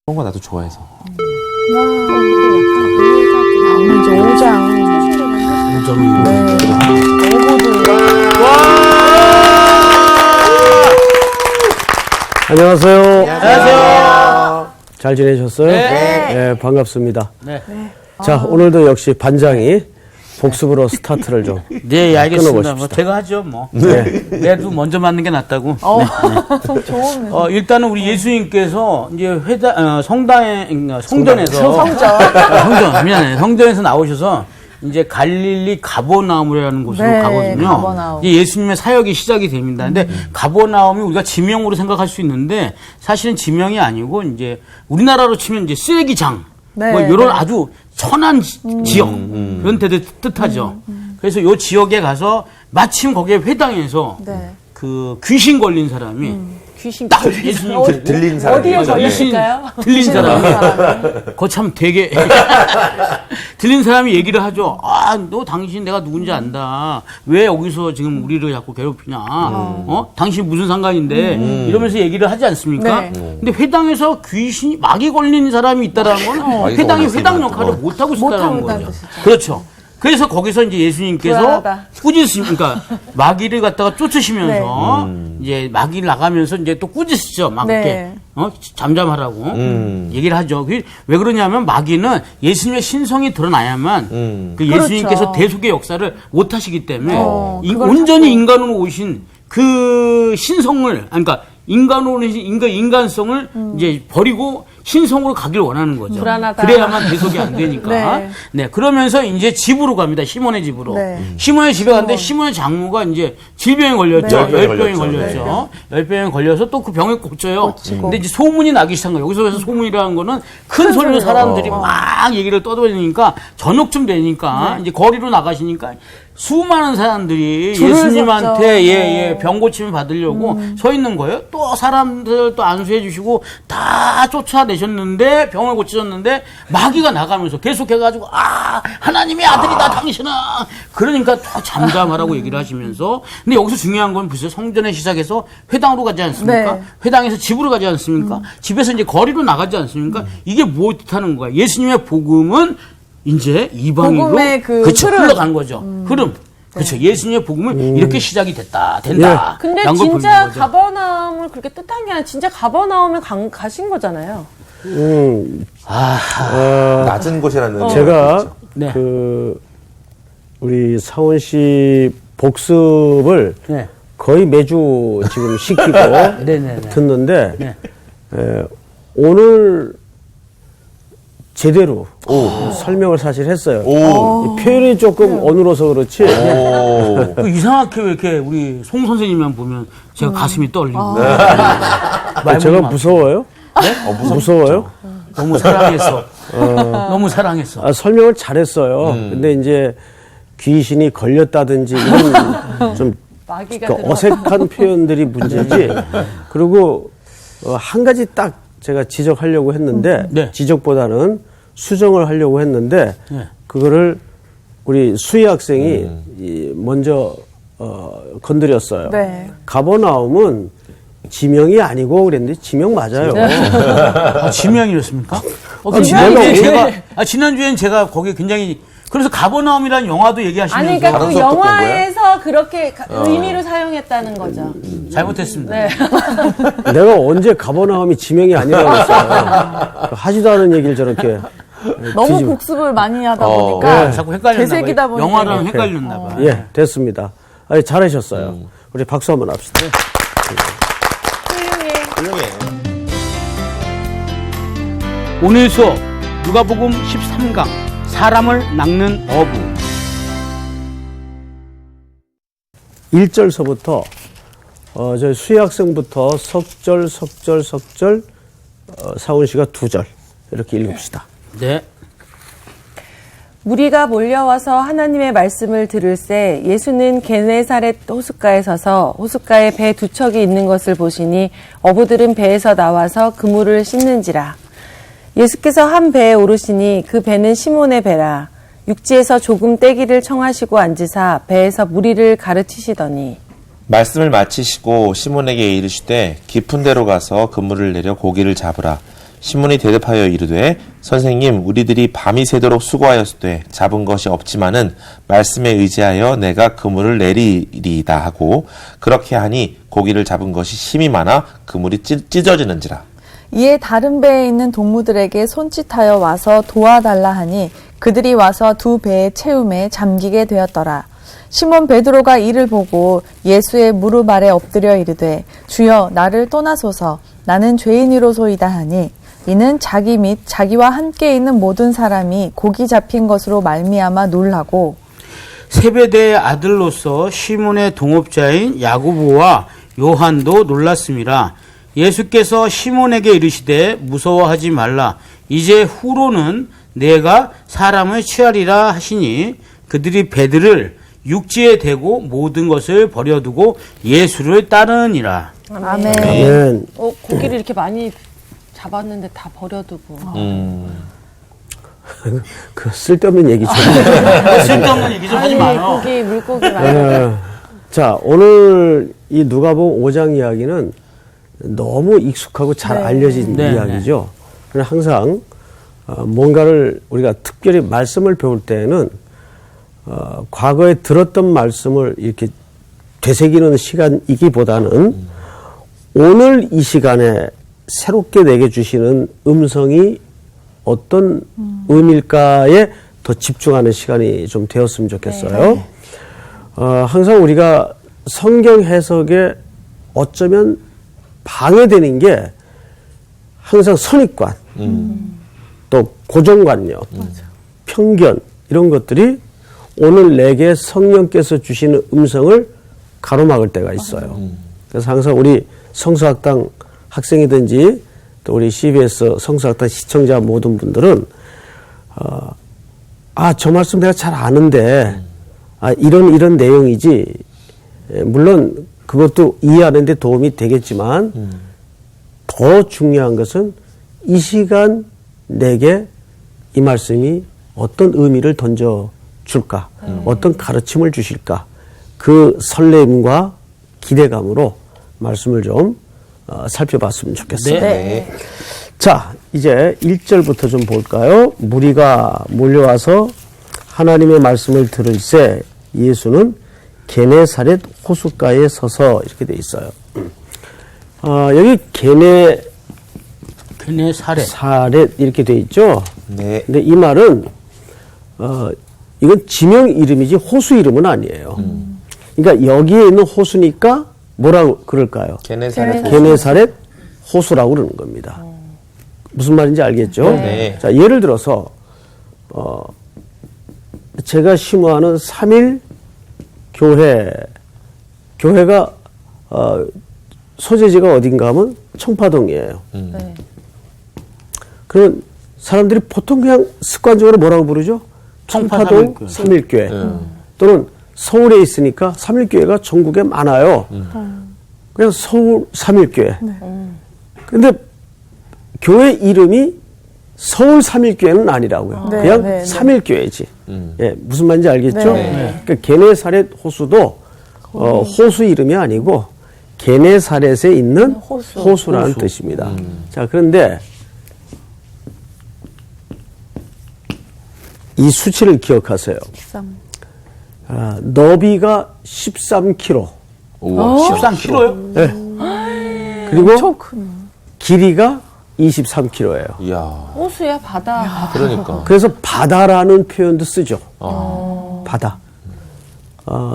그런 거 나도 좋아해서. 이제 오장. 안녕하세요. 안녕하세요. 잘 지내셨어요? 네. 네, 반갑습니다. 네. 자, 오늘도 역시 반장이 복습으로 스타트를 좀. 네, 알겠습니다. 끊어보십시다. 뭐 제가 하죠, 뭐. 네. 내도 먼저 맞는 게 낫다고. 좋은. 일단은 우리 예수님께서 이제 성전에서 성전에서 나오셔서 이제 갈릴리 가버나움이라는 곳으로 네, 가거든요. 가버나움. 이제 예수님의 사역이 시작이 됩니다. 근데 가버나움이 우리가 지명으로 생각할 수 있는데 사실은 지명이 아니고 이제 우리나라로 치면 이제 쓰레기장 네, 뭐 이런 네. 아주 천한 지역 그런 데를 뜻하죠. 그래서 요 지역에 가서 마침 거기에 회당에서 네. 그 귀신 걸린 사람이 귀신 딱 예수님 들린 사람. 어디에 맞아, 걸렸을까요? 들린 사람이 그거 참 되게 들린 사람이 얘기를 하죠. 아, 너 당신 내가 누군지 안다. 왜 여기서 지금 우리를 자꾸 괴롭히냐? 당신 무슨 상관인데? 이러면서 얘기를 하지 않습니까? 네. 근데 회당에서 귀신이 막이 걸린 사람이 있다라는 건 막이 회당이 걸린 회당 사람이 역할을 못 하고 있다는 못하고 거죠. 있다는 뜻이죠. 그렇죠. 그래서 거기서 이제 예수님께서 불안하다. 그러니까 마귀를 갖다가 쫓으시면서 이제 마귀를 나가면서 이제 또 꾸짖으시죠. 막 네. 이렇게 잠잠하라고 얘기를 하죠. 그게 왜 그러냐면 마귀는 예수님의 신성이 드러나야만 그 예수님께서 그렇죠. 대속의 역사를 못 하시기 때문에 그걸 온전히 인간으로 오신 그 신성을 그러니까 인간으로 오신 인간성을 이제 버리고 신성으로 가길 원하는 거죠. 불안하다. 그래야만 대속이 안 되니까. 네. 네. 그러면서 이제 집으로 갑니다. 시몬의 집으로. 네. 시몬의 집에 갔는데 시몬의 장모가 이제 질병에 걸렸죠. 네. 열병에 걸렸죠. 열병에 걸려서 또 그 병에 고쳐요. 근데 이제 소문이 나기 시작한 거예요. 여기서 소문이라는 거는 큰 소리로 사람들이 막 얘기를 떠돌리니까 저녁쯤 되니까 이제 거리로 나가시니까 수많은 사람들이 줄을 예수님한테 섰죠. 병 고침을 받으려고 서 있는 거예요. 또 사람들 또 안수해 주시고 다 쫓아내셨는데 병을 고치셨는데 마귀가 나가면서 계속해가지고 하나님의 아들이다 당신은 그러니까 또 잠잠하라고 얘기를 하시면서 근데 여기서 중요한 건 보세요. 성전에 시작해서 회당으로 가지 않습니까? 네. 회당에서 집으로 가지 않습니까? 집에서 이제 거리로 나가지 않습니까? 이게 뭐 뜻하는 거야? 예수님의 복음은 이제 이방인으로 복음의 그 그쵸, 흐름. 흘러간 거죠. 흐름. 그렇죠. 예수님의 복음은 이렇게 시작이 된다. 근데 라는 걸 진짜 보여주는 거죠. 가버나움을 그렇게 뜻한 게 아니라 진짜 가버나움에 가신 거잖아요. 낮은 곳이라는. 제가 네. 우리 상원 씨 복습을 네. 거의 매주 지금 시키고 네네네. 듣는데 네. 오늘 제대로 설명을 사실 했어요. 이 표현이 조금 어눌어서 그렇지. 그 이상하게 왜 이렇게 우리 송 선생님만 보면 제가 가슴이 떨리고. 제가 무서워요? 네? 무서워요? 너무 사랑했어. 너무 사랑했어. 설명을 잘했어요. 근데 이제 귀신이 걸렸다든지 이런 좀 마귀가 그 어색한 표현들이 문제지. 그리고 한 가지 딱 제가 지적하려고 했는데 네. 지적보다는 수정을 하려고 했는데 네. 그거를 우리 수희 학생이 먼저 건드렸어요. 네. 가버나움은 지명이 아니고 그랬는데 지명 맞아요. 지명이었습니까? 지명이 지난주엔 제가 거기에 굉장히 그래서 가버나움이라는 영화도 얘기하시면서 아니 그러니까 그 다른 수업 듣고 온 영화에서 그렇게 의미로 사용했다는 거죠. 잘못했습니다. 네. 내가 언제 가버나움이 지명이 아니라고 했어요. 하지도 않은 얘기를 저렇게. 너무 뒤집어. 복습을 많이 하다 보니까 네. 자꾸 헷갈렸나 되새기다 봐요. 보니까 영화랑 이렇게. 헷갈렸나 봐요. 예, 됐습니다. 아니, 잘하셨어요. 우리 박수 한번 합시다. 훌륭해. 오늘 수업 누가복음 13강 사람을 낚는 어부 1절서부터 저희 수희 학생부터 석절 사훈 씨가 2절 이렇게 읽읍시다. 네. 무리가 몰려와서 하나님의 말씀을 들을새 예수는 게네사렛 호숫가에 서서 호숫가에 배 2척이 있는 것을 보시니 어부들은 배에서 나와서 그물을 씻는지라. 예수께서 한 배에 오르시니 그 배는 시몬의 배라. 육지에서 조금 떼기를 청하시고 앉으사 배에서 무리를 가르치시더니 말씀을 마치시고 시몬에게 이르시되 깊은 데로 가서 그물을 내려 고기를 잡으라. 시몬이 대답하여 이르되 선생님 우리들이 밤이 새도록 수고하였으되 잡은 것이 없지만은 말씀에 의지하여 내가 그물을 내리리이다 하고 그렇게 하니 고기를 잡은 것이 힘이 많아 그물이 찢어지는지라. 이에 다른 배에 있는 동무들에게 손짓하여 와서 도와달라 하니 그들이 와서 두 배의 채움에 잠기게 되었더라. 시몬 베드로가 이를 보고 예수의 무릎 아래 엎드려 이르되 주여 나를 떠나소서 나는 죄인이로소이다 하니 이는 자기 및 자기와 함께 있는 모든 사람이 고기 잡힌 것으로 말미암아 놀라고 세베대의 아들로서 시몬의 동업자인 야고보와 요한도 놀랐습니다. 예수께서 시몬에게 이르시되 무서워하지 말라. 이제 후로는 내가 사람을 취하리라 하시니 그들이 배들을 육지에 대고 모든 것을 버려두고 예수를 따르니라. 아멘. 아멘. 고기를 이렇게 많이 잡았는데 다 버려두고. 그 쓸데없는 얘기죠. 쓸데없는 얘기 좀 하지 마요. 물고기 많이. 자, 오늘 이 누가복음 5장 이야기는 너무 익숙하고 잘 알려진 네, 이야기죠. 그래서 항상 뭔가를 우리가 특별히 말씀을 배울 때는 과거에 들었던 말씀을 이렇게 되새기는 시간이기보다는 오늘 이 시간에 새롭게 내게 주시는 음성이 어떤 의미일까에 더 집중하는 시간이 좀 되었으면 좋겠어요. 항상 우리가 성경 해석에 어쩌면 방해되는 게 항상 선입관, 또 고정관념, 편견 이런 것들이 오늘 내게 성령께서 주시는 음성을 가로막을 때가 있어요. 그래서 항상 우리 성서학당 학생이든지 또 우리 CBS 성서학당 시청자 모든 분들은 저 말씀 내가 잘 아는데 이런 내용이지. 물론 그것도 이해하는 데 도움이 되겠지만 더 중요한 것은 이 시간 내게 이 말씀이 어떤 의미를 던져줄까, 어떤 가르침을 주실까, 그 설렘과 기대감으로 말씀을 좀 살펴봤으면 좋겠어요. 네. 자, 이제 1절부터 좀 볼까요? 무리가 몰려와서 하나님의 말씀을 들을새 예수는 게네사렛 호숫가에 서서 이렇게 돼 있어요. 여기 게네사렛 이렇게 돼 있죠. 네. 근데 이 말은 이건 지명 이름이지 호수 이름은 아니에요. 그러니까 여기에 있는 호수니까 뭐라고 그럴까요? 게네사렛 호수라고 그러는 겁니다. 무슨 말인지 알겠죠? 네. 자, 예를 들어서 제가 심호하는 3일 교회가 소재지가 어딘가 하면 청파동이에요. 네. 그런 사람들이 보통 그냥 습관적으로 뭐라고 부르죠? 청파동 삼일교회. 또는 서울에 있으니까 삼일교회가 전국에 많아요. 그냥 서울 삼일교회. 근데 교회 이름이 서울 삼일교회는 아니라고요. 네, 그냥 네, 네. 삼일교회지. 예, 무슨 말인지 알겠죠? 네. 그러니까 게네사렛 호수도 호수 이름이 아니고 게네사렛에 있는 호수라는 뜻입니다. 자, 그런데 이 수치를 기억하세요. 너비가 13km. 13kg요? 네. 그리고 길이가 23km예요. 이야. 호수야, 바다. 그러니까. 그래서 바다라는 표현도 쓰죠. 바다.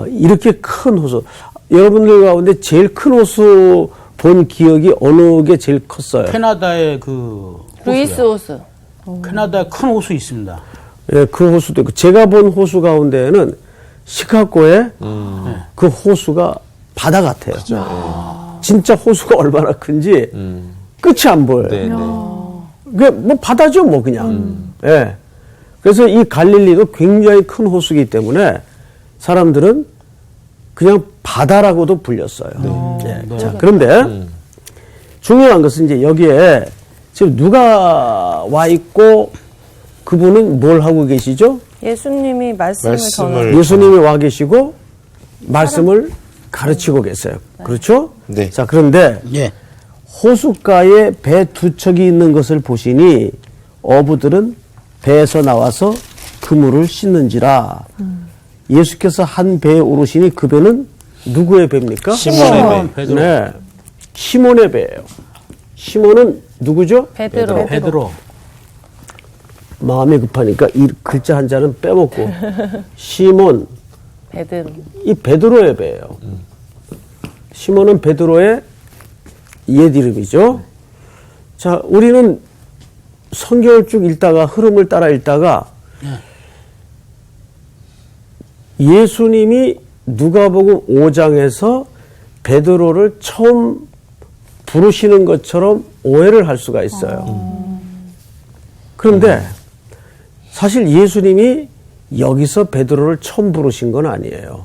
이렇게 큰 호수. 여러분들 가운데 제일 큰 호수 본 기억이 어느 게 제일 컸어요? 캐나다의 그 루이스 호수. 캐나다에 큰 호수 있습니다. 예, 그 호수도 있고 제가 본 호수 가운데에는 시카고의 그 호수가 바다 같아요. 진짜 호수가 얼마나 큰지 끝이 안 보여요. 네, 네. 그게 뭐 바다죠, 뭐 그냥. 예. 그래서 이 갈릴리도 굉장히 큰 호수이기 때문에 사람들은 그냥 바다라고도 불렸어요. 예. 자, 그런데 중요한 것은 이제 여기에 지금 누가 와 있고 그분은 뭘 하고 계시죠? 예수님이 말씀을 예수님이 와 계시고 말씀을 가르치고 계세요. 그렇죠? 네. 자, 그런데 예. 호숫가에 배 두 척이 있는 것을 보시니 어부들은 배에서 나와서 그물을 씻는지라. 예수께서 한 배에 오르시니 그 배는 누구의 배입니까? 시몬의 배. 베드로. 네, 시몬의 배예요. 시몬은 누구죠? 베드로. 베드로. 마음이 급하니까 이 글자 한 자는 빼먹고 시몬, 베드로. 이 베드로의 배예요. 시몬은 베드로의 옛 이름이죠. 자, 우리는 성경을 쭉 읽다가 흐름을 따라 읽다가 예수님이 누가복음 5장에서 베드로를 처음 부르시는 것처럼 오해를 할 수가 있어요. 그런데 사실 예수님이 여기서 베드로를 처음 부르신 건 아니에요.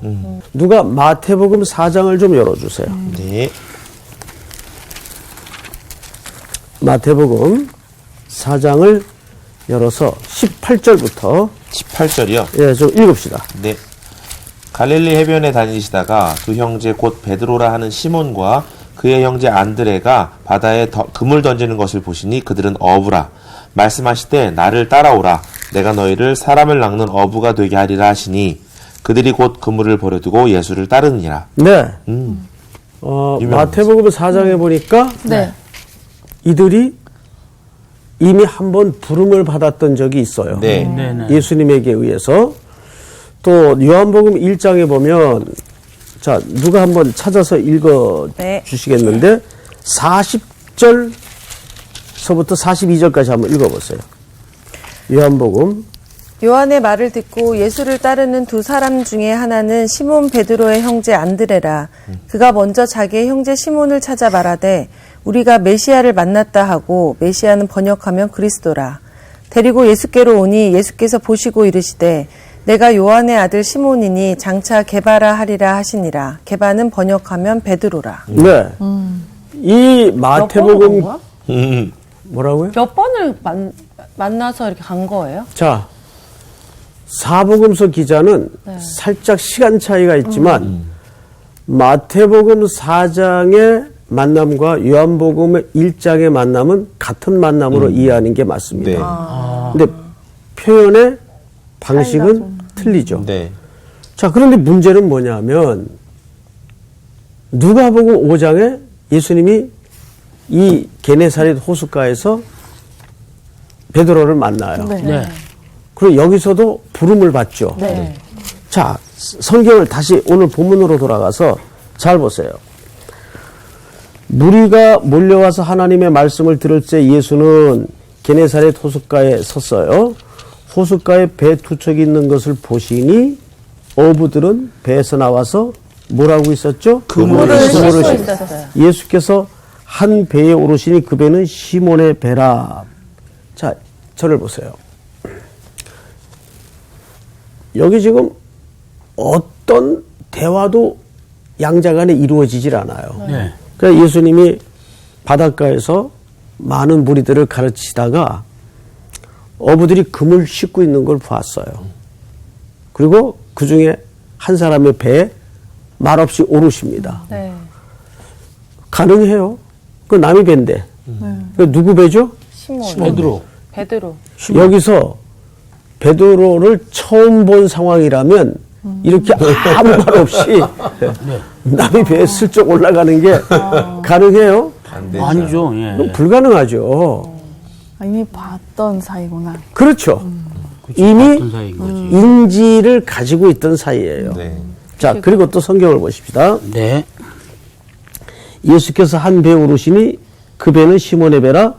누가 마태복음 4장을 좀 열어주세요. 네. 마태복음 4장을 열어서 18절부터 18절이요. 예, 좀 읽읍시다. 네. 갈릴리 해변에 다니시다가 두 형제 곧 베드로라 하는 시몬과 그의 형제 안드레가 바다에 그물 던지는 것을 보시니 그들은 어부라. 말씀하시되 나를 따라오라. 내가 너희를 사람을 낚는 어부가 되게 하리라 하시니 그들이 곧 그물을 버려두고 예수를 따르니라. 네. 유명한 마태복음 4장에 보니까 네. 이들이 이미 한번 부름을 받았던 적이 있어요. 네. 네네. 예수님에게 의해서. 또 요한복음 1장에 보면 자, 누가 한번 찾아서 읽어 네. 주시겠는데 40절서부터 42절까지 한번 읽어 보세요. 요한복음 요한의 말을 듣고 예수를 따르는 두 사람 중에 하나는 시몬 베드로의 형제 안드레라. 그가 먼저 자기의 형제 시몬을 찾아 말하되 우리가 메시아를 만났다 하고 메시아는 번역하면 그리스도라. 데리고 예수께로 오니 예수께서 보시고 이르시되 내가 요한의 아들 시몬이니 장차 게바라 하리라 하시니라. 게바는 번역하면 베드로라. 네. 이 마태복음 거야? 뭐라고요? 몇 번을 만나서 이렇게 간 거예요? 자, 사복음서 기자는 살짝 시간 차이가 있지만 마태복음 4장의 만남과 요한복음 1장의 만남은 같은 만남으로 이해하는 게 맞습니다. 근데 표현의 방식은 틀리죠. 네. 자, 그런데 문제는 뭐냐면 누가복음 5장에 예수님이 이 게네사렛 호숫가에서 베드로를 만나요. 네. 그리고 여기서도 부름을 받죠. 네. 자, 성경을 다시 오늘 본문으로 돌아가서 잘 보세요. 무리가 몰려와서 하나님의 말씀을 들을 때 예수는 게네사렛 호숫가에 섰어요. 호숫가에 배 두 척이 있는 것을 보시니 어부들은 배에서 나와서 뭘 하고 있었죠? 그물을 씻고 씻- 있었어요. 예수께서 한 배에 오르시니 그 배는 시몬의 배라. 자, 저를 보세요. 여기 지금 어떤 대화도 양자간에 이루어지질 않아요. 네. 그러니까 예수님이 바닷가에서 많은 무리들을 가르치다가 어부들이 그물 씻고 있는 걸 봤어요. 그리고 그 중에 한 사람의 배에 말없이 오르십니다. 네. 가능해요. 그 남의 배인데. 그 누구 배죠? 시몬. 베드로. 베드로. 여기서 베드로를 처음 본 상황이라면 이렇게 아무 말 없이 남의 배에 슬쩍 올라가는 게 가능해요? 안 되죠. 아니죠. 예. 불가능하죠. 이미 봤던 사이구나. 그렇죠. 그쵸, 이미 같은 사이인 거지. 인지를 가지고 있던 사이예요. 네. 자, 그리고 또 성경을 보십시다. 네. 예수께서 한 배에 오르시니 그 배는 시몬의 배라.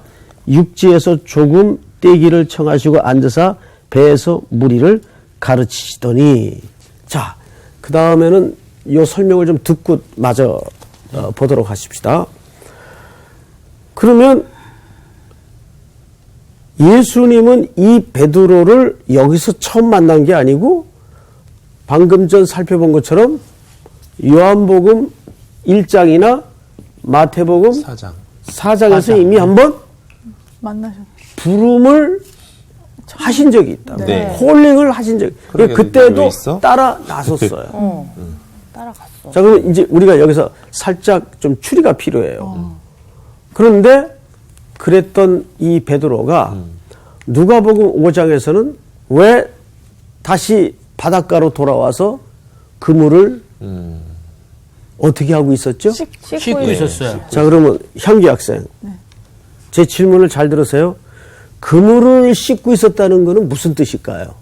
육지에서 조금 떼기를 청하시고 앉으사 배에서 무리를 가르치시더니. 자, 그 다음에는 이 설명을 좀 듣고 마저 보도록 하십시다. 그러면 예수님은 이 베드로를 여기서 처음 만난 게 아니고 방금 전 살펴본 것처럼 요한복음 1장이나 마태복음 4장에서 이미 한번 만나셨. 부름을 하신 적이 있다. 네. 콜링을 하신 적이. 그러게, 왜 그때도 있어? 따라 나섰어요. 따라갔어. 자, 그럼 이제 우리가 여기서 살짝 좀 추리가 필요해요. 그런데 그랬던 이 베드로가 누가복음 5장에서는 왜 다시 바닷가로 돌아와서 그물을 어떻게 하고 있었죠? 씻고 있었어요. 자, 그러면 향기 학생. 제 질문을 잘 들으세요. 그물을 씻고 있었다는 것은 무슨 뜻일까요?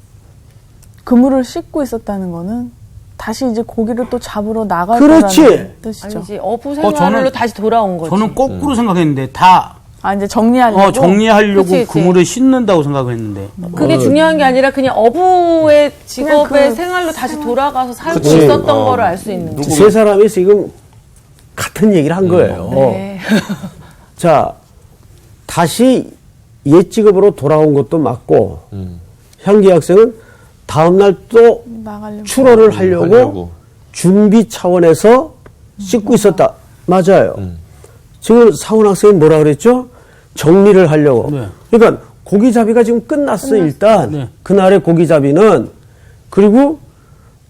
그물을 씻고 있었다는 거는 다시 이제 고기를 또 잡으러 나갈 그렇지. 거라는 뜻이죠. 아니지 어부 생활로 저는- 다시 돌아온 거지. 저는 거꾸로 생각했는데 다 이제 정리하려고. 정리하려고 그치, 그치. 그물을 씻는다고 생각했는데. 그게 중요한 게 아니라 그냥 어부의 직업의 그냥 그- 생활로 다시 돌아가서 살고 그치. 있었던 거를 알 수 있는 거지. 세 사람이 지금 같은 얘기를 한 거예요. 네. 자, 다시 옛 직업으로 돌아온 것도 맞고, 향기 학생은 다음날 또 나가려고. 출어를 하려고 하려고. 준비 차원에서 씻고 있었다. 맞아요. 지금 사훈 학생이 뭐라 그랬죠? 정리를 하려고. 네. 그러니까 고기잡이가 지금 끝났어, 일단. 네. 그날의 고기잡이는. 그리고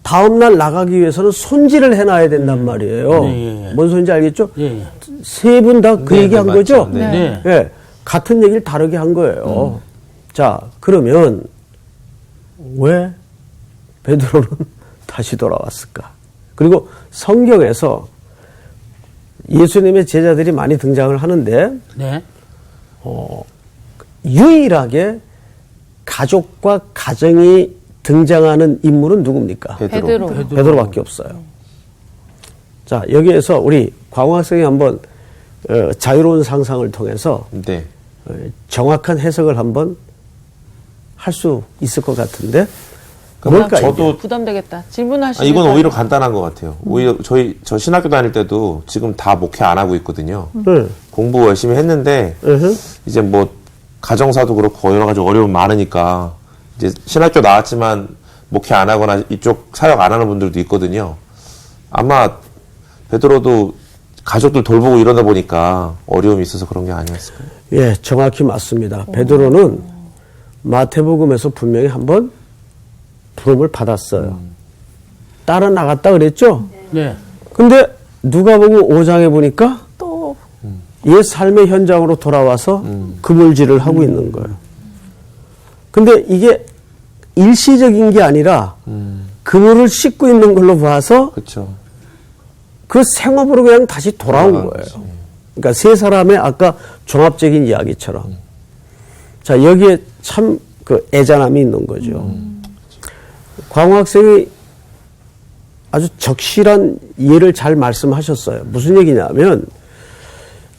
다음날 나가기 위해서는 손질을 해놔야 된단 말이에요. 네. 뭔 소리인지 알겠죠? 예. 세 분 다 그 네, 얘기 한 네, 거죠? 맞죠. 네. 네. 예, 같은 얘기를 다르게 한 거예요. 자, 그러면 왜 베드로는 다시 돌아왔을까? 그리고 성경에서 예수님의 제자들이 많이 등장을 하는데 네. 유일하게 가족과 가정이 등장하는 인물은 누굽니까? 베드로. 베드로밖에 없어요. 자, 여기에서 우리 광호 학생이 한번 자유로운 상상을 통해서 네. 정확한 해석을 한번 할 수 있을 것 같은데 그럼 뭘까 저도 부담되겠다. 질문하시면 이건 오히려 간단한 것 같아요. 오히려 저 신학교 다닐 때도 지금 다 목회 안 하고 있거든요. 공부 열심히 했는데 이제 뭐 가정사도 그렇고 여러 가지 어려움 많으니까 이제 신학교 나왔지만 목회 안 하거나 이쪽 사역 안 하는 분들도 있거든요. 아마 베드로도 가족들 돌보고 이러다 보니까 어려움이 있어서 그런 게 아니었을까요? 예, 정확히 맞습니다. 베드로는 마태복음에서 분명히 한번 부름을 받았어요. 따라 나갔다 그랬죠? 네. 근데 누가복음 5장에 보니까 또 옛 삶의 현장으로 돌아와서 그물질을 하고 있는 거예요. 근데 이게 일시적인 게 아니라 그물을 씻고 있는 걸로 봐서 그렇죠. 그 생업으로 그냥 다시 돌아온 거예요. 그러니까 세 사람의 아까 종합적인 이야기처럼. 자, 여기에 참 그 애잔함이 있는 거죠. 광호 학생이 아주 적실한 예를 잘 말씀하셨어요. 무슨 얘기냐면,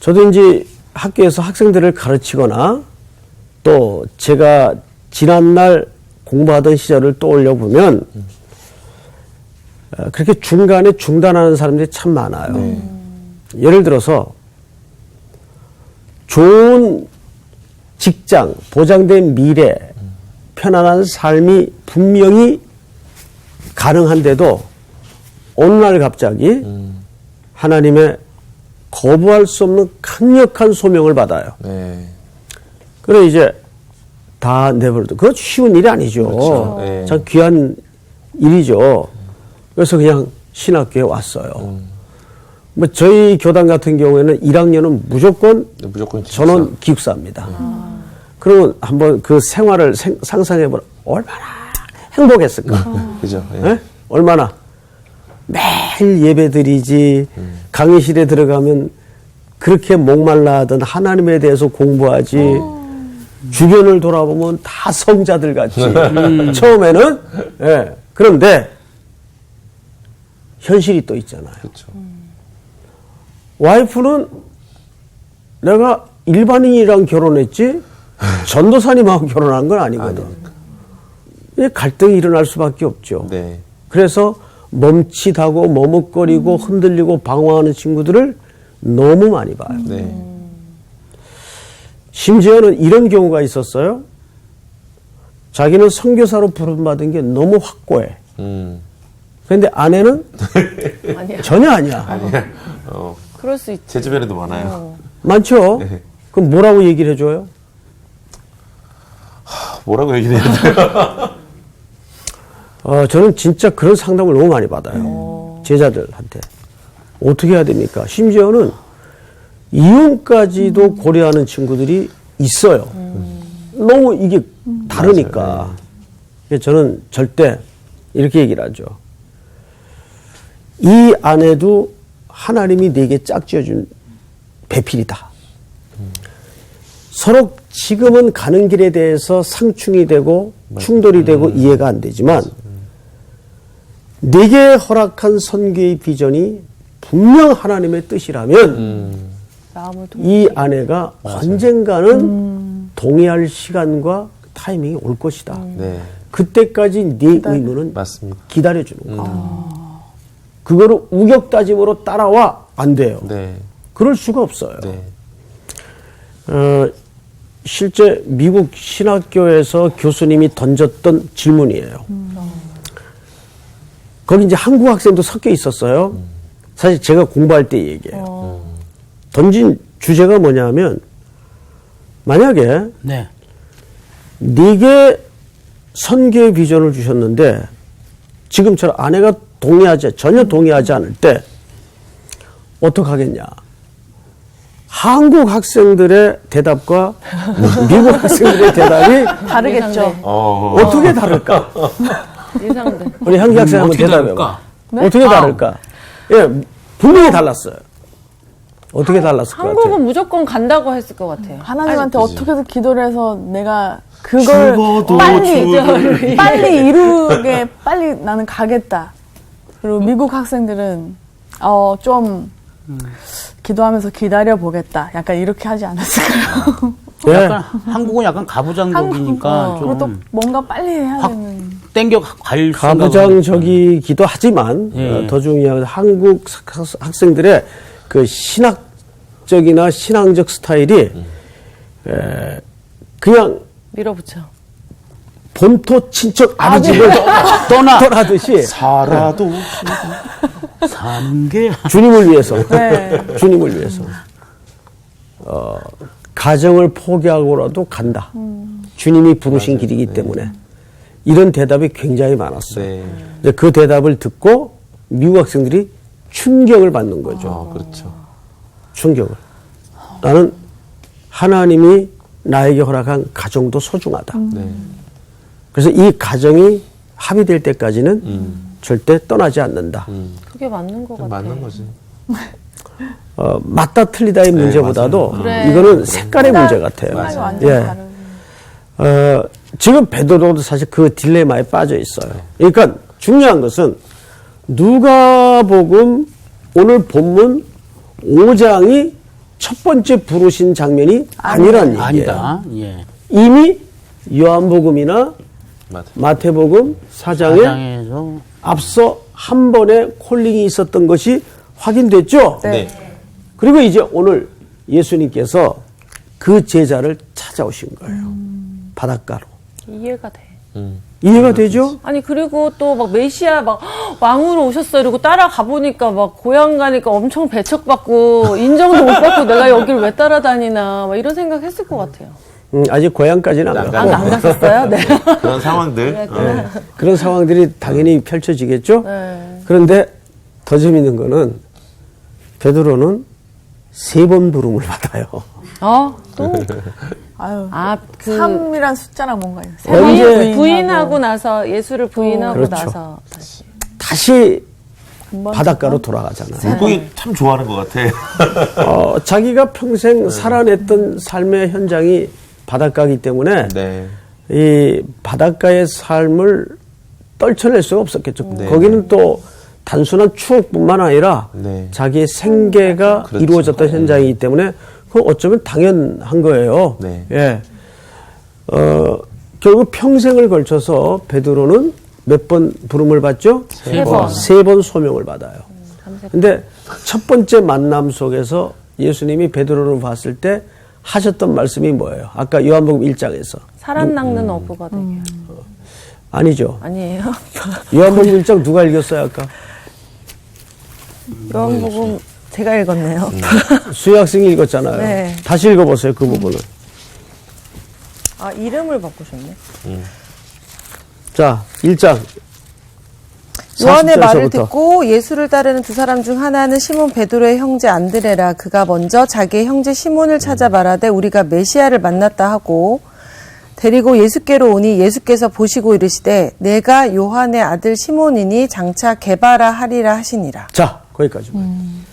저도 이제 학교에서 학생들을 가르치거나 또 제가 지난날 공부하던 시절을 떠올려 보면 그렇게 중간에 중단하는 사람들이 참 많아요. 예를 들어서 좋은 직장, 보장된 미래, 편안한 삶이 분명히 가능한데도 어느 날 갑자기 하나님의 거부할 수 없는 강력한 소명을 받아요. 네. 그래 이제 다 내버려둬. 그거 쉬운 일이 아니죠. 그렇죠. 네. 참 귀한 일이죠. 그래서 그냥 신학교에 왔어요. 뭐 저희 교단 같은 경우에는 1학년은 무조건 무조건 기숙사. 전원 기숙사입니다. 그러면 한번 그 생활을 상상해보라. 얼마나 행복했을까? 그죠. 예. 예? 얼마나 매일 예배드리지 강의실에 들어가면 그렇게 목말라 하던 하나님에 대해서 공부하지 주변을 돌아보면 다 성자들 같지. 처음에는 예. 그런데 현실이 또 있잖아요. 그렇죠. 와이프는 내가 일반인이랑 결혼했지 전도사님하고 결혼한 건 아니거든. 이 갈등이 일어날 수밖에 없죠. 네. 그래서 멈칫하고 머뭇거리고 흔들리고 방황하는 친구들을 너무 많이 봐요. 네. 심지어는 이런 경우가 있었어요. 자기는 선교사로 부름받은 게 너무 확고해. 그런데 아내는 아니야. 전혀 아니야. 그럴 수 있지. 제 주변에도 많아요. 많죠? 네. 그럼 뭐라고 얘기를 해줘요? 뭐라고 얘기를 해야 돼요? 저는 진짜 그런 상담을 너무 많이 받아요. 제자들한테. 어떻게 해야 됩니까? 심지어는 이혼까지도 고려하는 친구들이 있어요. 너무 이게 다르니까. 그래서 저는 절대 이렇게 얘기를 하죠. 이 아내도 하나님이 내게 짝지어준 배필이다. 서로 지금은 가는 길에 대해서 상충이 되고 충돌이 되고 이해가 안 되지만 내게 허락한 선교의 비전이 분명 하나님의 뜻이라면 이 아내가 언젠가는 동의할 시간과 타이밍이 올 것이다. 네. 그때까지 네 의무는 맞습니다. 기다려주는 거다. 그거를 우격다짐으로 따라와 안 돼요. 네. 그럴 수가 없어요. 네. 실제 미국 신학교에서 교수님이 던졌던 질문이에요. 거기 이제 한국 학생도 섞여 있었어요. 사실 제가 공부할 때 얘기해요. 던진 주제가 뭐냐면 만약에 네. 네게 선교의 비전을 주셨는데 지금처럼 아내가 전혀 동의하지 않을 때 어떡하겠냐. 한국 학생들의 대답과 미국 학생들의 대답이 다르겠죠. 어떻게 다를까? 예상돼. 우리 향기 학생 한번 어떻게 대답해봐. 다를까? 네? 어떻게 다를까? 예, 분명히 달랐어요. 어떻게 달랐을 것 한국은 같아요? 무조건 간다고 했을 것 같아요. 하나님한테 어떻게든 기도를 해서 내가 그걸 죽어도 빨리 이루게 빨리 나는 가겠다. 그리고 미국 학생들은 좀 기도하면서 기다려 보겠다. 약간 이렇게 하지 않았을까요? 예. 약간 한국은 약간 가부장적이니까 그리고 또 좀 뭔가 빨리 해야 확 되는. 땡겨 갈 가부장적이기도 하지만 예. 더 중요한 한국 학생들의 그 신학적이나 신앙적 스타일이 그냥 밀어붙여. 본토 친척 아버지를 떠나듯이 살아도 사는 게 주님을 위해서 네. 주님을 위해서 가정을 포기하고라도 간다. 주님이 부르신 길이기 때문에 이런 대답이 굉장히 많았어요. 네. 이제 그 대답을 듣고 미국 학생들이 충격을 받는 거죠. 그렇죠. 충격을. 나는 하나님이 나에게 허락한 가정도 소중하다. 네. 그래서 이 가정이 합의될 때까지는 절대 떠나지 않는다. 그게 맞는 것 같아. 맞는 거지. 맞다 틀리다의 문제보다도 그래. 이거는 색깔의 문제 같아요. 생각이 완전 예. 다른. 지금 베드로도 사실 그 딜레마에 빠져 있어요. 그러니까 중요한 것은 누가복음 오늘 본문 5장이 첫 번째 부르신 장면이 아니란 얘기예요. 아니다. 예. 이미 요한복음이나 마태복음 4장에 가장에서 앞서 한 번의 콜링이 있었던 것이 확인됐죠. 네. 그리고 이제 오늘 예수님께서 그 제자를 찾아오신 거예요. 바닷가로. 이해가 돼. 이해가 되죠? 아니 그리고 또 막 메시아 막 왕으로 오셨어 이러고 따라가 보니까 막 고향 가니까 엄청 배척받고 인정도 못 받고 내가 여기를 왜 따라다니나 막 이런 생각했을 것 같아요. 아직 고향까지는 안 가고 안 갔었어요? 네. 그런 상황들. 그런 상황들이 당연히 펼쳐지겠죠. 네. 그런데 더 재밌는 거는 베드로는 3번 부름을 받아요. 또? 아유. 그 3이란 숫자랑 뭔가 언제 부인하고 나서 예수를 부인하고 그렇죠. 나서 다시. 다시 바닷가로 돌아가잖아요. 물고기 참 좋아하는 것 같아. 자기가 평생 살아냈던 삶의 현장이 바닷가이기 때문에 네. 이 바닷가의 삶을 떨쳐낼 수가 없었겠죠. 네. 거기는 또 단순한 추억뿐만 아니라 네. 자기의 생계가 그렇죠. 이루어졌던 현장이기 때문에 그건 어쩌면 당연한 거예요. 네. 예. 결국 평생을 걸쳐서 베드로는 몇 번 부름을 받죠? 3번. 3번 소명을 받아요. 근데 첫 번째 만남 속에서 예수님이 베드로를 봤을 때 하셨던 말씀이 뭐예요? 아까 요한복음 1장에서. 사람 낚는 어부가 되게. 아니죠. 아니에요? 요한복음 1장 누가 읽었어요, 아까? 요한복음 제가 읽었네요. 수혜학생이 읽었잖아요. 네. 다시 읽어보세요, 그 부분을. 이름을 바꾸셨네. 자, 1장. 요한의 40절 말을 서부터. 듣고 예수를 따르는 두 사람 중 하나는 시몬 베드로의 형제 안드레라. 그가 먼저 자기의 형제 시몬을 찾아 말하되 우리가 메시아를 만났다 하고 데리고 예수께로 오니 예수께서 보시고 이르시되 내가 요한의 아들 시몬이니 장차 게바라 하리라 하시니라. 자, 거기까지.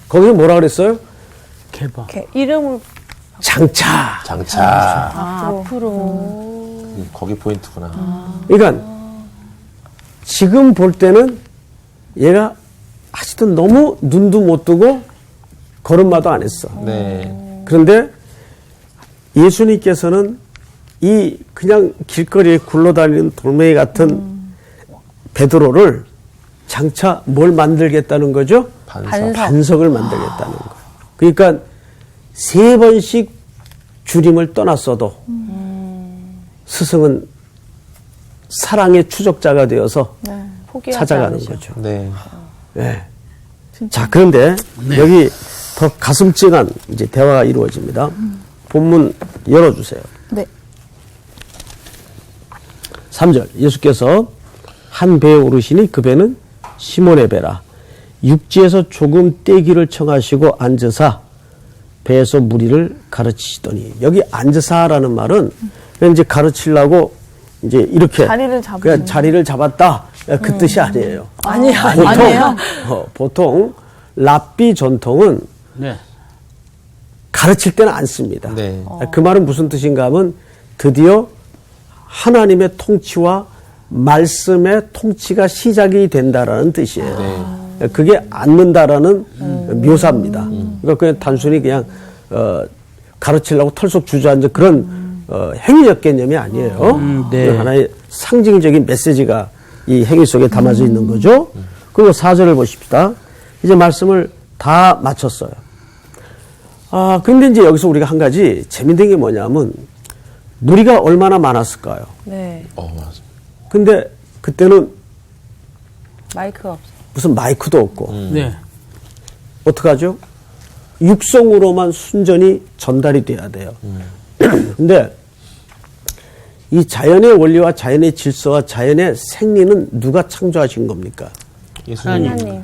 거기서 뭐라 그랬어요? 개바. 이름을 장차. 장차. 앞으로. 거기 포인트구나. 그러니까 지금 볼 때는 얘가 아직도 너무 눈도 못 뜨고 걸음마도 안 했어. 네. 그런데 예수님께서는 이 그냥 길거리에 굴러다니는 돌멩이 같은 베드로를 장차 뭘 만들겠다는 거죠? 반석. 반석을 만들겠다는 거예요. 그러니까 3번씩 주림을 떠났어도 스승은 사랑의 추적자가 되어서 포기하지 찾아가는 않으셔. 거죠. 네. 네. 자, 그런데 여기 더 가슴찡한 이제 대화가 이루어집니다. 본문 열어주세요. 네. 3절. 예수께서 한 배에 오르시니 그 배는 시몬의 배라. 육지에서 조금 떼기를 청하시고 앉으사 배에서 무리를 가르치시더니, 여기 앉으사라는 말은 그냥 이제 가르치려고 이제 이렇게 자리를 잡으시는 그냥 자리를 잡았다 그 뜻이 아니에요. 아니에요. 보통 랍비 전통은 네. 가르칠 때는 안 씁니다. 네. 그 말은 무슨 뜻인가 하면 드디어 하나님의 통치와 말씀의 통치가 시작이 된다라는 뜻이에요. 그게 앉는다라는 묘사입니다. 그러니까 그냥 단순히 그냥 가르치려고 털썩 주저앉은 그런 행위적 개념이 아니에요. 네. 하나의 상징적인 메시지가 이 행위 속에 담아져 있는 거죠. 그리고 4절을 보십시다. 이제 말씀을 다 마쳤어요. 아, 근데 이제 여기서 우리가 한 가지 재밌는 게 뭐냐면 무리가 얼마나 많았을까요? 네. 맞아. 근데 그때는 마이크가 없어. 무슨 마이크도 없고 네. 어떡하죠? 육성으로만 순전히 전달이 돼야 돼요. 근데 이 자연의 원리와 자연의 질서와 자연의 생리는 누가 창조하신 겁니까? 예수님. 하나님.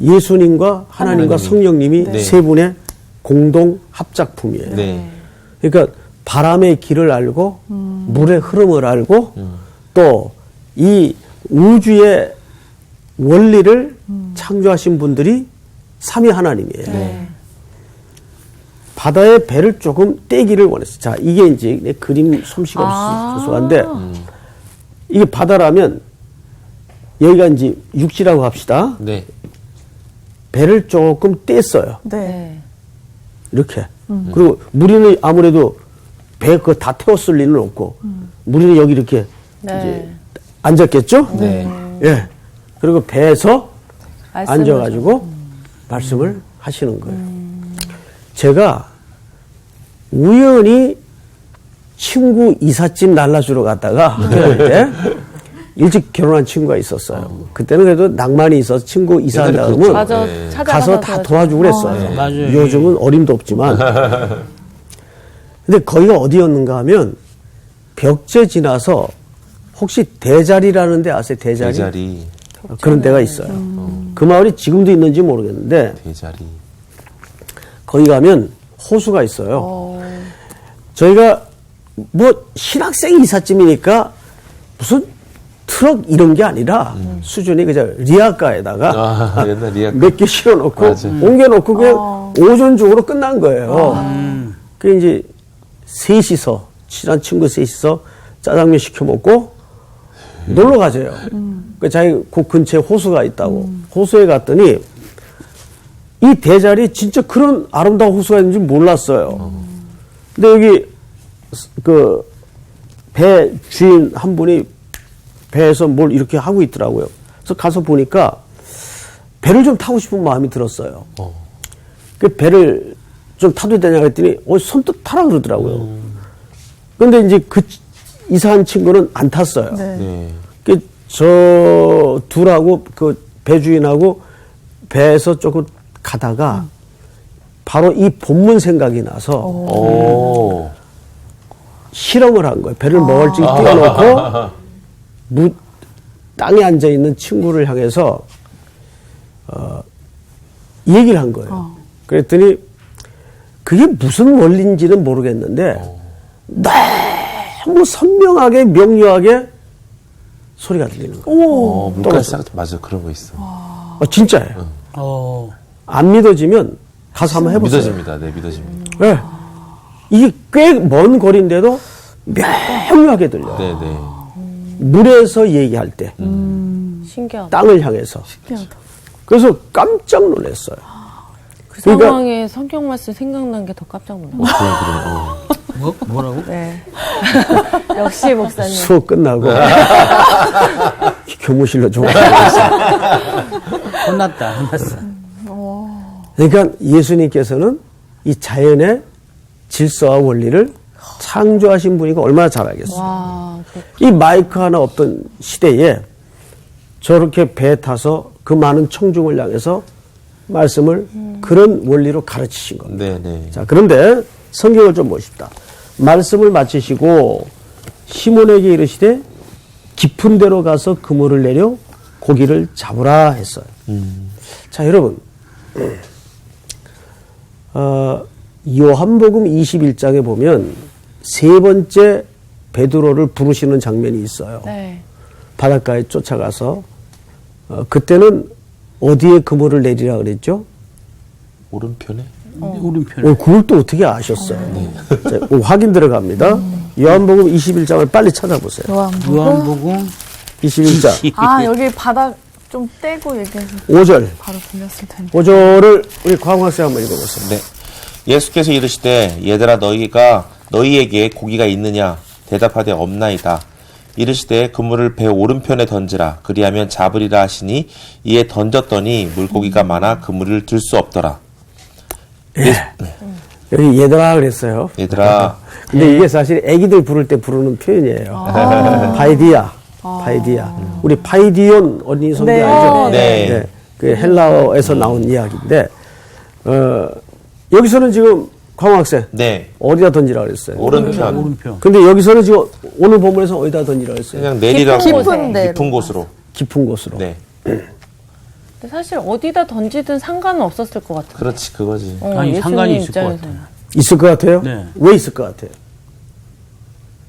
예수님과 하나님과 하나님이. 성령님이 네. 세 분의 공동 합작품이에요. 네. 그러니까 바람의 길을 알고 물의 흐름을 알고 또 이 우주의 원리를 창조하신 분들이 삼위 하나님이에요. 바다의 배를 조금 떼기를 원했어요. 자, 이게 이제 내 그림 솜씨가 없어서한데 이게 바다라면 여기가 이제 육지라고 합시다. 네. 배를 조금 뗐어요. 네. 이렇게. 그리고 무리는 아무래도 배 그거 다 태웠을 리는 없고 무리는 여기 이렇게 이제 앉았겠죠? 네. 예. 그리고 배에서 말씀을 앉아가지고 말씀을 하시는 거예요. 제가 우연히 친구 이삿짐 날라주러 갔다가 학교 때 일찍 결혼한 친구가 있었어요. 그때는 그래도 낭만이 있어서 친구 이사한다 옛날에 그러면 맞아. 네. 찾아가서 가서 다 도와주고 그랬어요. 맞아요. 요즘은 어림도 없지만. 근데 거기가 어디였는가 하면 벽제 지나서 혹시 대자리라는 데 아세요? 대자리? 대자리. 그런 데가 있어요. 그 마을이 지금도 있는지 모르겠는데 대자리. 거기 가면 호수가 있어요. 저희가 뭐 신학생 이삿짐이니까 무슨 트럭 이런 게 아니라 수준이 그저 리아카에다가 옛날 리아카. 몇 개 실어놓고 맞아. 옮겨놓고 그냥 오전 중으로 끝난 거예요. 그 이제 셋이서 친한 친구 셋이서 짜장면 시켜 먹고 놀러 가세요. 그 자기 그 근처에 호수가 있다고 호수에 갔더니 이 대자리에 진짜 그런 아름다운 호수가 있는지 몰랐어요. 근데 여기 그 배 주인 한 분이 배에서 뭘 이렇게 하고 있더라고요. 그래서 가서 보니까 배를 좀 타고 싶은 마음이 들었어요. 그 배를 좀 타도 되냐 그랬더니 손톱 타라 그러더라고요. 근데 이제 그 이사한 친구는 안 탔어요. 네. 그 저 둘하고 그 배 주인하고 배에서 조금 가다가 바로 이 본문 생각이 나서 오. 실험을 한 거예요. 배를 멀찍이 띄워놓고 땅에 앉아 있는 친구를 향해서 얘기를 한 거예요. 그랬더니 그게 무슨 원리인지는 모르겠는데 너무 선명하게 명료하게 소리가 들리는 거예요. 물가시 맞아 그런 거 있어. 진짜예요. 어. 안 믿어지면 가서 한번 해보세요. 믿어집니다. 네, 믿어집니다. 네. 이게 꽤 먼 거리인데도 명료하게 들려요. 네, 네. 물에서 얘기할 때 신기하다. 땅을 향해서. 그래서 깜짝 놀랐어요. 그 그러니까- 상황에 성경 말씀 생각난 게 더 깜짝 놀랐어요. 뭐라고? 네. 역시 목사님. 수업 끝나고 교무실로 좀 혼났어. 그러니까 예수님께서는 이 자연의 질서와 원리를 창조하신 분이고 얼마나 잘 알겠어요. 와, 이 마이크 하나 없던 시대에 저렇게 배에 타서 그 많은 청중을 향해서 말씀을 그런 원리로 가르치신 겁니다. 네, 네. 자, 그런데 성경을 좀 보십시다. 말씀을 마치시고 시몬에게 이르시되 깊은 데로 가서 그물을 내려 고기를 잡으라 했어요. 자, 여러분. 요한복음 21장에 보면 세 번째 베드로를 부르시는 장면이 있어요. 네. 바닷가에 쫓아가서 그때는 어디에 그물을 내리라 그랬죠? 오른편에? 오른편에. 그걸 또 어떻게 아셨어요? 자, 확인 들어갑니다. 요한복음 21장을 빨리 찾아보세요. 요한복음 21장 아, 여기 바닥 좀 떼고 얘기해서 5절. 바로 불렸을 텐데. 5절을 우리 광학생 한번 읽어보세요. 네. 예수께서 이르시되 얘들아 너희에게 고기가 있느냐 대답하되 없나이다. 이르시되 그물을 배 오른편에 던지라 그리하면 잡으리라 하시니 이에 던졌더니 물고기가 많아 그물을 들 수 없더라. 여기 얘들아 그랬어요. 얘들아 근데 이게 사실 애기들 부를 때 부르는 표현이에요. 파이디아. 우리 파이디온 언니 성경 네. 알죠? 네. 그 헬라어에서 나온 이야기인데, 여기서는 지금 광학생 네 어디다 던지라 그랬어요? 오른편 오른편. 근데 여기서는 지금 오늘 본문에서 어디다 던지라 그랬어요? 그냥 내리라고 깊은 데로 깊은 곳으로. 깊은 곳으로. 네. 근데 사실 어디다 던지든 상관은 없었을 것 같아요. 그렇지 그거지. 아니, 예수님 상관이 있을 것 입장에서는. 같아요. 있을 것 같아요? 네. 왜 있을 것 같아요?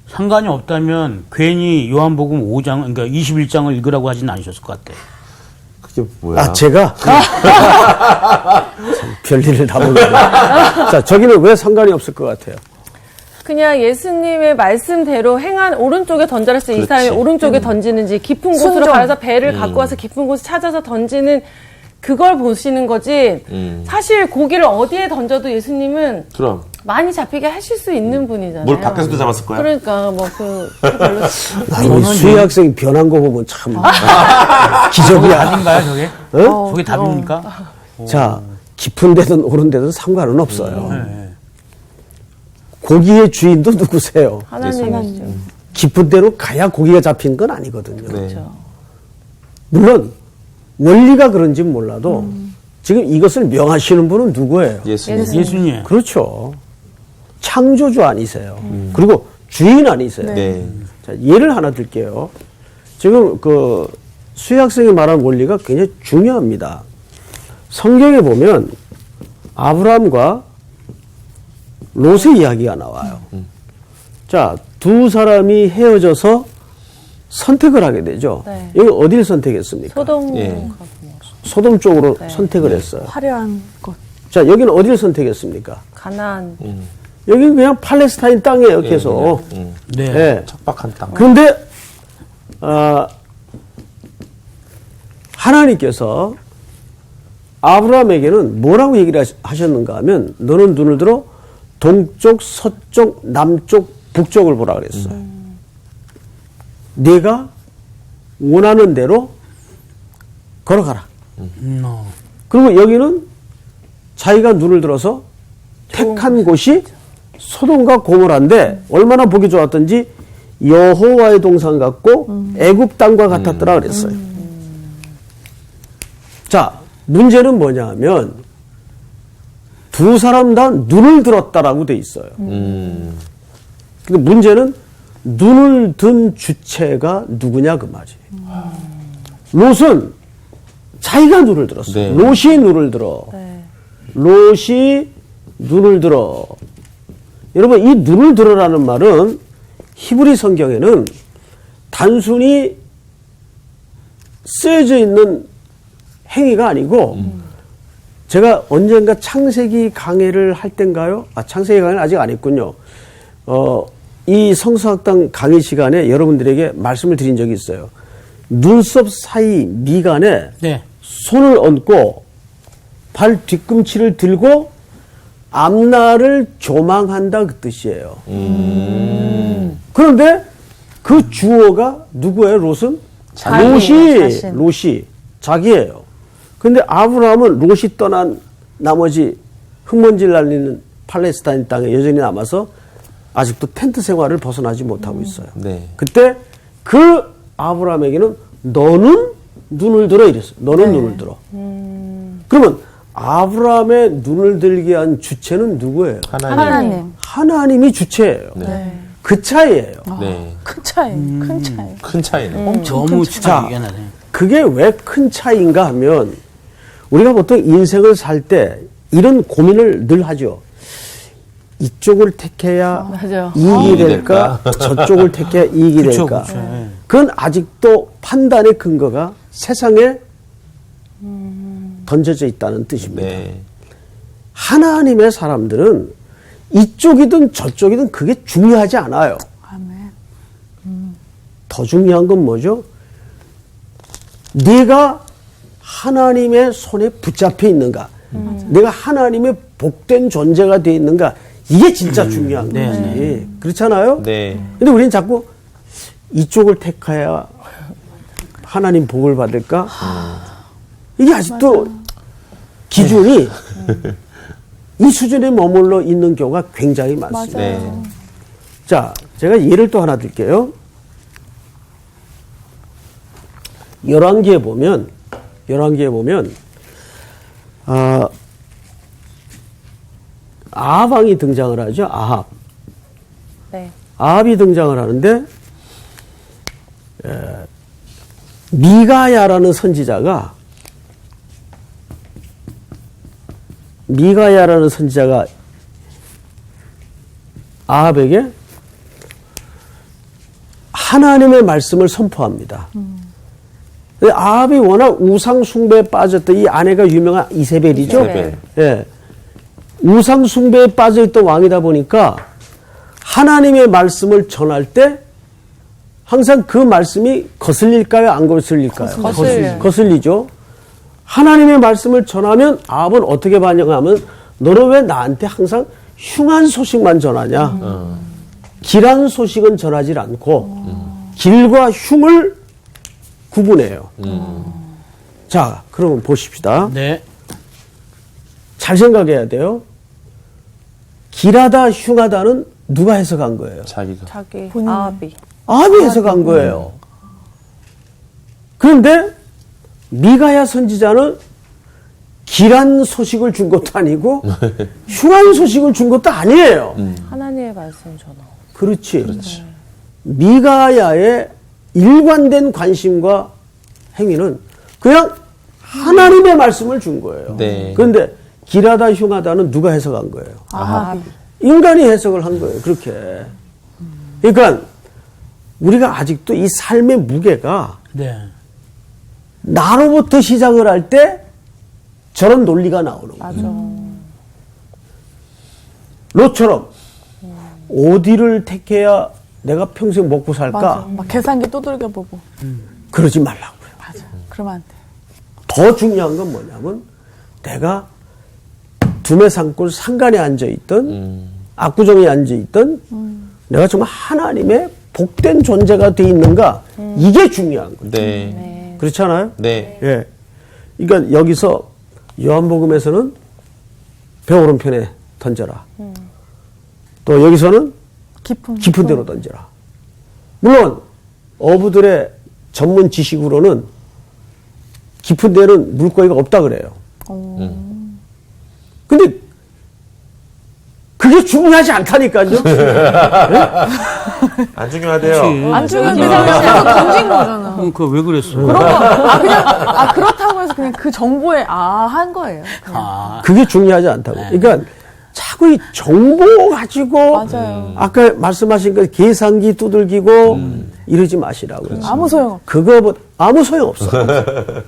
상관이 없다면 괜히 요한복음 5장, 그러니까 21장을 읽으라고 하진 않으셨을 것 같아요. 그게 뭐야? 아, 제가? 참 별일을 다 보네. 자, 저기는 왜 상관이 없을 것 같아요? 그냥 예수님의 말씀대로 행한 오른쪽에 던져라 했어요. 이 사람이 그렇지. 오른쪽에 던지는지 깊은 곳으로 순종. 가서 배를 갖고 와서 깊은 곳을 찾아서 던지는 그걸 보시는 거지. 사실 고기를 어디에 던져도 예수님은 그럼 많이 잡히게 하실 수 있는 분이잖아요. 물 밖에서도 잡았을 거야. 그러니까 별로 아니, 수희 학생이 변한 거 보면 참 기적이야. 답인가요, 저게? 어? 저게 답입니까? 자, 깊은 데든 오른 데든 상관은 없어요. 네. 고기의 주인도 누구세요? 하나님이시죠. 깊은 데로 가야 고기가 잡힌 건 아니거든요. 네. 물론 원리가 그런지는 몰라도 지금 이것을 명하시는 분은 누구예요? 예수님. 예수님. 그렇죠. 창조주 아니세요. 그리고 주인 아니세요. 네. 자, 예를 하나 들게요. 지금 그 수희 학생이 말한 원리가 굉장히 중요합니다. 성경에 보면 아브라함과 롯의 이야기가 나와요. 자, 두 사람이 헤어져서 선택을 하게 되죠. 네. 여기 어디를 선택했습니까? 소돔 예. 소돔 쪽으로 선택을 했어요. 화려한 곳. 자, 여기는 어디를 선택했습니까? 가나안. 여기는 그냥 팔레스타인 땅이에요, 계속. 네. 네. 척박한 땅. 그런데 하나님께서 아브라함에게는 뭐라고 얘기를 하셨는가 하면 너는 눈을 들어 동쪽, 서쪽, 남쪽, 북쪽을 보라 그랬어요. 네가 원하는 대로 걸어가라. 그리고 여기는 자기가 눈을 들어서 택한 곳이 소돔과 고모라인데 얼마나 보기 좋았던지 여호와의 동산 같고 애굽 땅과 같았더라 그랬어요. 자, 문제는 뭐냐 하면 두 사람 다 눈을 들었다라고 돼 있어요. 근데 문제는 눈을 든 주체가 누구냐 그 말이에요. 롯은 자기가 눈을 들었어요. 네. 롯이 눈을 들어. 롯이 눈을 들어. 여러분, 이 눈을 들어라는 말은 히브리 성경에는 단순히 쓰여져 있는 행위가 아니고 제가 언젠가 창세기 강의를 할 땐가요? 창세기 강의는 아직 안 했군요. 이 성서학당 강의 시간에 여러분들에게 말씀을 드린 적이 있어요. 눈썹 사이 미간에 네. 손을 얹고 발 뒤꿈치를 들고 앞날을 조망한다 그 뜻이에요. 그런데 그 주어가 누구예요? 롯은? 롯이 자기예요. 근데 아브라함은 롯이 떠난 나머지 흙먼지를 날리는 팔레스타인 땅에 여전히 남아서 아직도 텐트 생활을 벗어나지 못하고 있어요. 네. 그때 그 아브라함에게는 너는 눈을 들어 이랬어요. 너는 눈을 들어. 그러면 아브라함의 눈을 들게 한 주체는 누구예요? 하나님. 하나님이 주체예요. 그 차이예요. 네. 큰 차이. 큰 차이. 큰 차이네. 너무 진짜 이게 나네. 그게 왜 큰 차이인가 하면 우리가 보통 인생을 살 때 이런 고민을 늘 하죠. 이쪽을 택해야 맞아요. 이익이 될까? 저쪽을 택해야 이익이 그쵸, 될까? 그쵸. 예. 그건 아직도 판단의 근거가 세상에 던져져 있다는 뜻입니다. 네. 하나님의 사람들은 이쪽이든 저쪽이든 그게 중요하지 않아요. 아멘. 더 중요한 건 뭐죠? 네가 하나님의 손에 붙잡혀 있는가? 내가 하나님의 복된 존재가 되어 있는가? 이게 진짜 중요한 거지. 그렇잖아요? 네. 근데 우리는 자꾸 이쪽을 택해야 하나님 복을 받을까? 이게 아직도 기준이 이 수준에 머물러 있는 경우가 굉장히 많습니다. 네. 자, 제가 예를 또 하나 들게요. 열왕기에 보면 아합왕이 등장을 하죠. 아합. 네. 아합이 등장을 하는데 미가야라는 선지자가 아합에게 하나님의 말씀을 선포합니다. 근데 아합이 워낙 우상 숭배에 빠졌던 이 아내가 유명한 이세벨이죠. 이세벨. 예. 우상 숭배에 빠져있던 왕이다 보니까 하나님의 말씀을 전할 때 항상 그 말씀이 거슬릴까요? 안 거슬릴까요? 거슬리죠. 하나님의 말씀을 전하면 아합은 어떻게 반응하면 너는 왜 나한테 항상 흉한 소식만 전하냐? 길한 소식은 전하지 않고 길과 흉을 구분해요. 자, 그러면 보십시다. 네. 잘 생각해야 돼요. 길하다, 흉하다는 누가 해석한 거예요? 자기가. 자기 본인. 아합이. 아합이 해석한 거예요. 그런데 미가야 선지자는 길한 소식을 준 것도 아니고 흉한 소식을 준 것도 아니에요. 하나님의 말씀 전하. 그렇지. 미가야의 일관된 관심과 행위는 그냥 하나님의 말씀을 준 거예요. 네. 그런데 길하다 흉하다는 누가 해석한 거예요? 아합이. 인간이 해석을 한 거예요. 그렇게. 그러니까 우리가 아직도 이 삶의 무게가 네. 나로부터 시작을 할 때 저런 논리가 나오는 거예요. 맞아. 롯처럼 어디를 택해야 내가 평생 먹고 살까? 맞아. 막 계산기 두들겨 보고. 그러지 말라고요. 맞아. 그러면 안 돼. 더 중요한 건 뭐냐면 내가 두메산골 상간에 앉아있던 압구정에 앉아있던 내가 정말 하나님의 복된 존재가 돼 있는가 이게 중요한 거죠. 네. 그렇잖아요? 네. 예. 그러니까 여기서 요한복음에서는 배 오른편에 던져라. 또 여기서는 깊은 데로 던져라. 물론 어부들의 전문 지식으로는 깊은 데는 물고기가 없다 그래요. 근데 그게 중요하지 않다니까요. 안 중요하대요. 안 중요한데 그냥 던진 거잖아. 그거 왜 그랬어? 그런 거, 그냥, 그렇다고 해서 그냥 그 정보에, 한 거예요. 그냥. 그게 중요하지 않다고. 그러니까 자꾸 이 정보 가지고 맞아요. 아까 말씀하신 그 계산기 두들기고 이러지 마시라고. 아무 소용없어. 그거보다 아무 소용없어.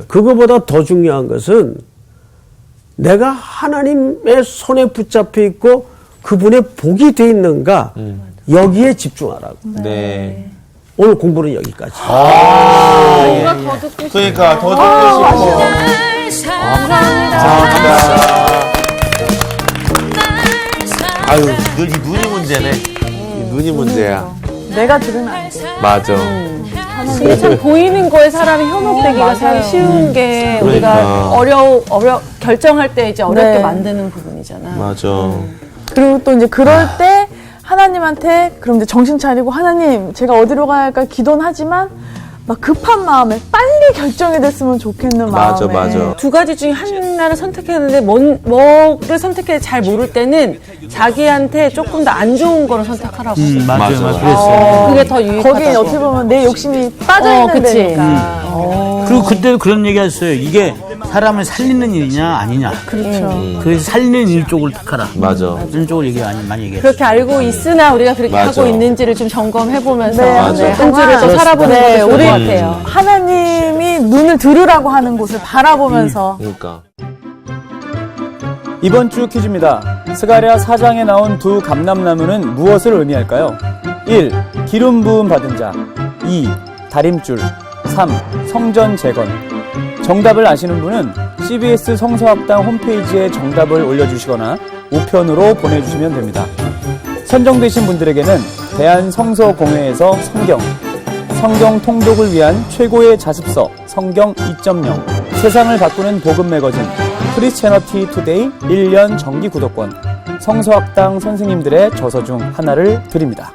그거보다 더 중요한 것은 내가 하나님의 손에 붙잡혀 있고 그분의 복이 돼 있는가 여기에 집중하라고. 네. 오늘 공부는 여기까지. 뭔가 더 듣고 싶어. 그러니까 더 듣고 싶어. 감사합니다. 아유, 늘 이 눈이 문제네. 이 눈이 문제야. 내가 들으면 안 돼. 맞아. 이게 참 보이는 거에 사람이 현혹되기가 참 쉬운 게 우리가 결정할 때 이제 어렵게 네. 만드는 부분이잖아. 맞아. 그리고 또 이제 그럴 때 하나님한테 그럼 이제 정신 차리고 하나님 제가 어디로 가야 할까 기도는 하지만 막 급한 마음에 빨리 결정이 됐으면 좋겠는 맞아, 마음에 맞아. 두 가지 중에 하나를 선택했는데 뭐를 선택해야 잘 모를 때는 자기한테 조금 더 안 좋은 거를 선택하라고. 맞아요. 맞아. 그랬어요. 그게 더 유익하다고. 거기에 어떻게 보면 내 욕심이 빠져 있는 그치. 데니까. 그리고 그때 그런 얘기 했어요. 이게 사람을 살리는 일이냐 아니냐. 그렇죠. 그래서 살리는 일 쪽을 택하라. 맞아. 이런 쪽을 많이 얘기했어요. 그렇게 알고 있으나 우리가 그렇게 맞아. 하고 있는지를 좀 점검해보면서 네, 맞아. 한 주를 또 살아보는 네, 게 좋을 우리 것 같아요. 하나님이 눈을 들으라고 하는 곳을 바라보면서 그러니까. 이번 주 퀴즈입니다. 스가랴 4장에 나온 두 감람나무는 무엇을 의미할까요? 1. 기름 부음 받은 자. 2. 다림줄. 3. 성전 재건. 정답을 아시는 분은 CBS 성서학당 홈페이지에 정답을 올려주시거나 우편으로 보내주시면 됩니다. 선정되신 분들에게는 대한성서공회에서 성경 통독을 위한 최고의 자습서 성경 2.0 세상을 바꾸는 복음 매거진 크리스채너티 투데이 1년 정기 구독권 성서학당 선생님들의 저서 중 하나를 드립니다.